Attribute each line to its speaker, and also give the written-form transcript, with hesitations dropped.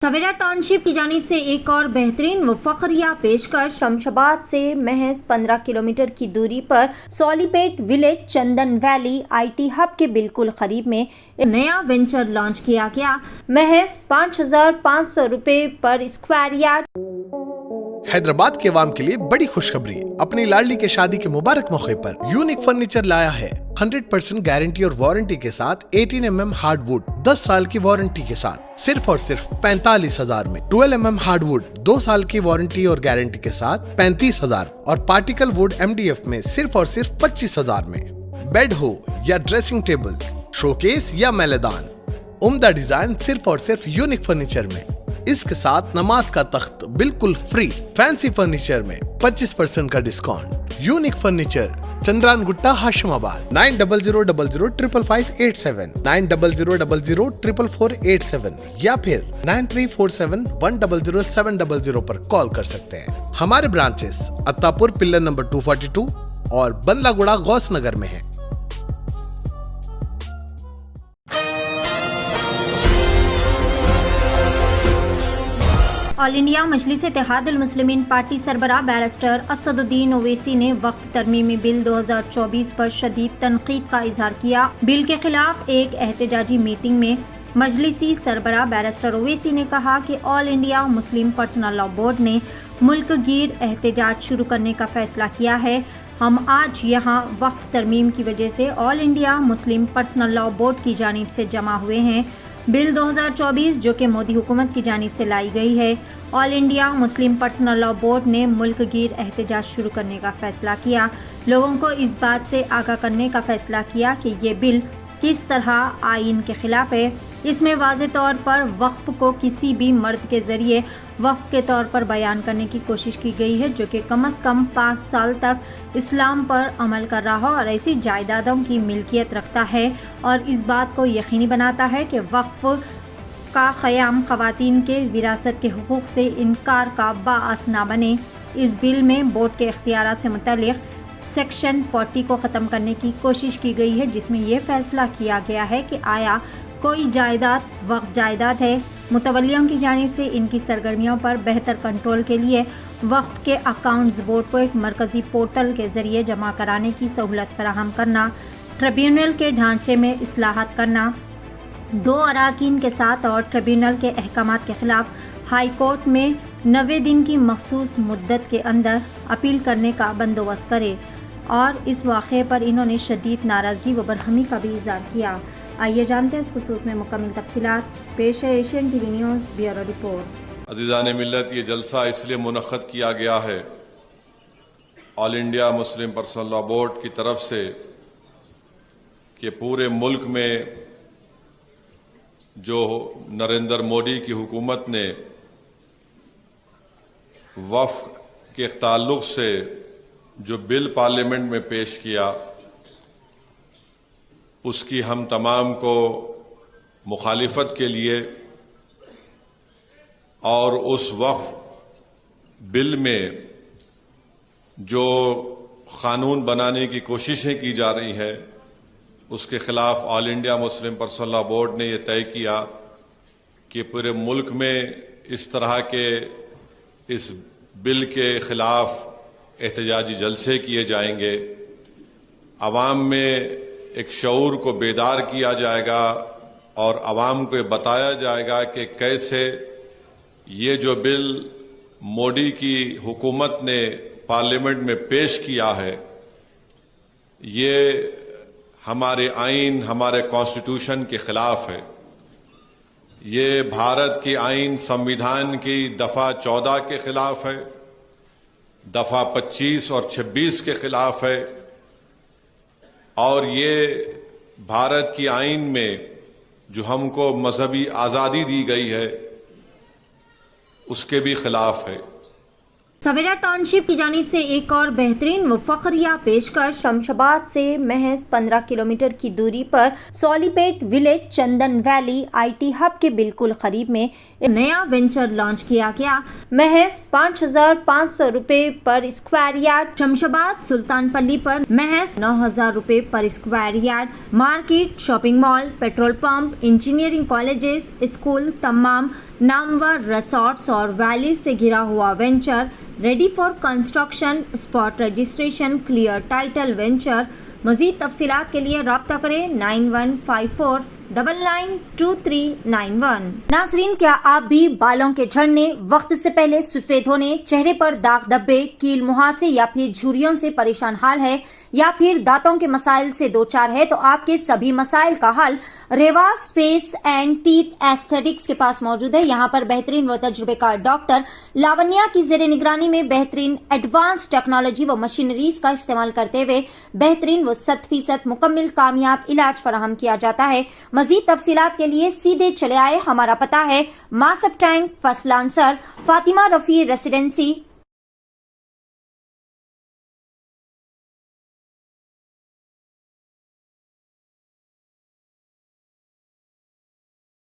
Speaker 1: सवेरा township की जानिब से एक और बेहतरीन व फखरिया पेशकश। शमशाबाद से महज 15 किलोमीटर की दूरी पर Solipet village Chandan Valley IT hub के बिल्कुल करीब में एक नया वेंचर लॉन्च किया गया। महज 5,500 रुपए पर स्क्वायर यार्ड।
Speaker 2: हैदराबाद के अवाम के लिए बड़ी खुशखबरी। अपनी लाडली के शादी के मुबारक मौके पर यूनिक फर्नीचर लाया है 100% गारंटी और वारंटी के साथ 18 mm हार्डवुड 10 साल की वारंटी के साथ सिर्फ और सिर्फ 45,000 में। 12 mm हार्डवुड 2 साल की वारंटी और गारंटी के साथ 35,000 और पार्टिकल वुड MDF में सिर्फ और सिर्फ 25,000 में। बेड हो या ड्रेसिंग टेबल, शोकेस या मैलेदान, उम्दा डिजाइन सिर्फ और सिर्फ यूनिक फर्नीचर में। इसके साथ नमाज का तख्त बिल्कुल फ्री। फैंसी फर्नीचर में 25% का discount. Unique Furniture, Chandrayangutta, Hashimabad. 9000005587, 9000004487 या फिर 9347100700 पर कॉल कर सकते हैं। हमारे ब्रांचेस अत्तापुर पिल्लर नंबर 242 और बंदलागुड़ा गौस नगर में है।
Speaker 1: ऑल इंडिया मजलिस इत्तेहादुल मुस्लिमीन पार्टी सरबराह बैरिस्टर असदुद्दीन ओवैसी ने वक्फ तरमीमी बिल 2024 पर शदीद तनकीद का इजहार किया। बिल के खिलाफ एक एहतजाजी मीटिंग में मजलिसी सरबराह बैरिस्टर ओवैसी ने कहा कि all India Muslim Personal Law board ने मुल्क गिर एहतजाज शुरू करने का फैसला किया है। हम आज यहाँ वक्फ तरमीम की वजह से all India Muslim Personal Law Board की जानिब से जमा हुए हैं। बिल 2024 जो कि मोदी हुकूमत की जानिब से लाई गई है। All India Muslim Personal Law board ने मुल्क गिर एहतजाज शुरू करने का फैसला किया। लोगों को इस बात से आगाह करने का फैसला किया कि ये बिल किस तरह आइन के खिलाफ है। इसमें वाज़े तौर पर वक्फ को किसी भी मर्द के ज़रिए वक्फ के तौर पर बयान करने की कोशिश की गई है जो कि कम अज़ कम 5 साल तक इस्लाम पर अमल कर रहा हो और ऐसी जायदादों की मिल्कियत रखता है और इस बात को यकीनी बनाता है कि वक्फ का क़याम ख़वातीन के विरासत के हुकूक़ से इनकार का बाअस ना बने। इस बिल में बोर्ड के इख्तियारात से मुतल्लिक़ सेक्शन 40 को ख़त्म करने की कोशिश की गई है, जिसमें यह फैसला किया गया है कि आया कोई जायदाद वक्फ जायदाद है। मुतवल्लियों की जानिब से इनकी सरगर्मियों पर बेहतर कंट्रोल के लिए वक्फ के अकाउंट्स बोर्ड को एक मरकज़ी पोर्टल के ज़रिए जमा कराने की सहूलत फराहम करना, ट्रिब्यूनल के ढांचे में इस्लाहात करना, 2 अराकीन के साथ और ट्रिब्यूनल के अहकामात के ख़िलाफ़ हाई कोर्ट में 90 दिन की मखसूस मुद्दत के अंदर अपील करने का बंदोबस्त करे। और इस वाक़े पर इन्होंने शदीद नाराज़गी व बरहमी का भी इज़हार किया। आइए जानते हैं इस खुसूस में मुकम्मल तफसीलात। पेश है Asian TV news bureau report.
Speaker 3: अज़ीज़ान मिल्लत, ये जलसा इसलिए मुनक़्क़द किया गया है All India Muslim Personal Law Board की तरफ से कि पूरे मुल्क में जो नरेंद्र मोदी की हुकूमत ने वक्फ के ताल्लुक़ से जो बिल पार्लियामेंट में पेश किया, उसकी हम तमाम को मुखालिफत के लिए और उस वक्फ बिल में जो कानून बनाने की कोशिशें की जा रही हैं, उसके खिलाफ all India Muslim Personal Law board ने यह तय किया कि पूरे मुल्क में इस तरह के इस बिल के खिलाफ एहतजाजी जलसे किए जाएंगे। अवाम में एक शऊर को बेदार किया जाएगा और अवाम को बताया जाएगा कि कैसे ये जो बिल मोदी की हुकूमत ने पार्लियामेंट में पेश किया है, ये हमारे आइन, हमारे कॉन्स्टिट्यूशन के खिलाफ है। ये भारत की आइन संविधान की दफा 14 के खिलाफ है, दफा 25 और 26 के खिलाफ है और ये भारत की आइन में जो हमको मजहबी आज़ादी दी गई है उसके भी खिलाफ है।
Speaker 1: सवेरा टाउनशिप की जानिब से एक और बेहतरीन व फखरिया पेशकश। शमशाबाद से महज 15 किलोमीटर की दूरी पर Solipet village Chandan Valley IT hub के बिल्कुल करीब में एक नया वेंचर लॉन्च किया गया। महज 5,500 रुपए पर स्क्वायर यार्ड। शमशाबाद सुल्तानपल्ली पर महज 9,000 रुपए पर square yard. Market, shopping mall, petrol pump, engineering colleges, school तमाम नामवर रिसॉर्ट्स और वैली से घिरा हुआ venture, ready for construction, spot registration, clear title venture. मजीद तफसीलात के लिए रब्ता करें 9154992391। नाजरीन, क्या आप भी बालों के झड़ने, वक्त से पहले सफेद होने, चेहरे पर दाग धब्बे, कील मुहासे या फिर झुर्रियों से परेशान हाल है, या फिर दांतों के मसाइल से दो चार है, तो आपके सभी मसाइल का हल Revas face and teeth aesthetics के पास मौजूद है। यहाँ पर बेहतरीन व तजुर्बेकार डॉक्टर लावण्या की जेर निगरानी में बेहतरीन एडवांस टेक्नोलॉजी व मशीनरीज का इस्तेमाल करते हुए बेहतरीन व 100% मुकम्मल कामयाब इलाज फराहम किया जाता है। मजीद तफसीलात के लिए सीधे चले आए। हमारा पता है Masab tank, first lancer, Fatima Rafi residency,